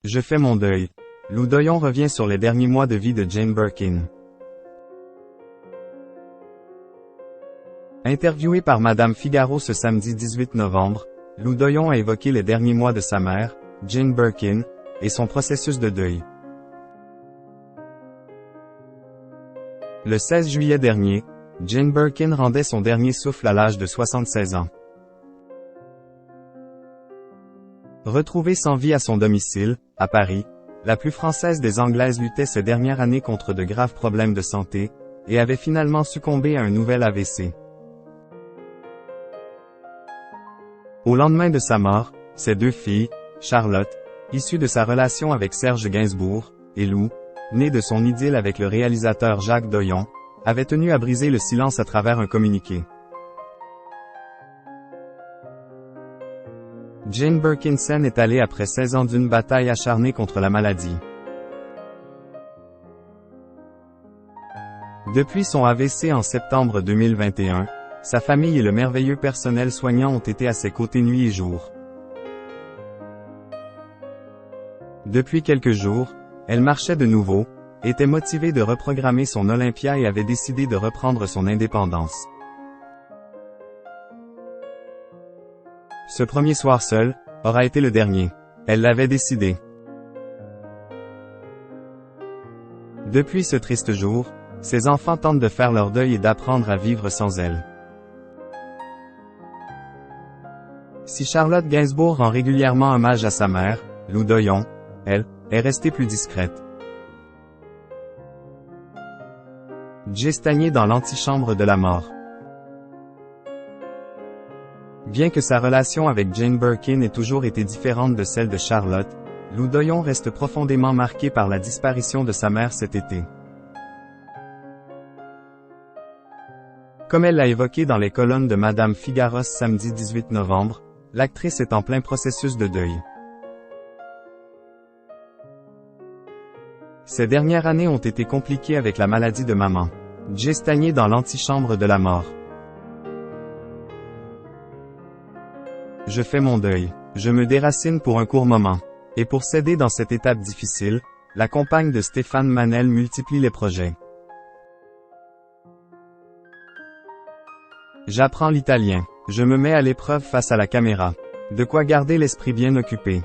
Je fais mon deuil. Lou Doyon revient sur les derniers mois de vie de Jane Birkin. Interviewé par Madame Figaro ce samedi 18 novembre, Lou Doyon a évoqué les derniers mois de sa mère, Jane Birkin, et son processus de deuil. Le 16 juillet dernier, Jane Birkin rendait son dernier souffle à l'âge de 76 ans. Retrouvée sans vie à son domicile, à Paris, la plus française des Anglaises luttait ces dernières années contre de graves problèmes de santé, et avait finalement succombé à un nouvel AVC. Au lendemain de sa mort, ses deux filles, Charlotte, issue de sa relation avec Serge Gainsbourg, et Lou, née de son idylle avec le réalisateur Jacques Doyon, avaient tenu à briser le silence à travers un communiqué. Jane Birkin s'en est allée après 16 ans d'une bataille acharnée contre la maladie. Depuis son AVC en septembre 2021, sa famille et le merveilleux personnel soignant ont été à ses côtés nuit et jour. Depuis quelques jours, elle marchait de nouveau, était motivée de reprogrammer son Olympia et avait décidé de reprendre son indépendance. Ce premier soir seul, aura été le dernier. Elle l'avait décidé. Depuis ce triste jour, ses enfants tentent de faire leur deuil et d'apprendre à vivre sans elle. Si Charlotte Gainsbourg rend régulièrement hommage à sa mère, Lou Doyon, elle, est restée plus discrète. Jay stagné dans l'antichambre de la mort. Bien que sa relation avec Jane Birkin ait toujours été différente de celle de Charlotte, Lou Doyon reste profondément marqué par la disparition de sa mère cet été. Comme elle l'a évoqué dans les colonnes de Madame Figaro samedi 18 novembre, l'actrice est en plein processus de deuil. Ces dernières années ont été compliquées avec la maladie de maman. Jay stagné dans l'antichambre de la mort. Je fais mon deuil. Je me déracine pour un court moment. Et pour s'aider dans cette étape difficile, la compagne de Stéphane Manel multiplie les projets. J'apprends l'italien. Je me mets à l'épreuve face à la caméra. De quoi garder l'esprit bien occupé.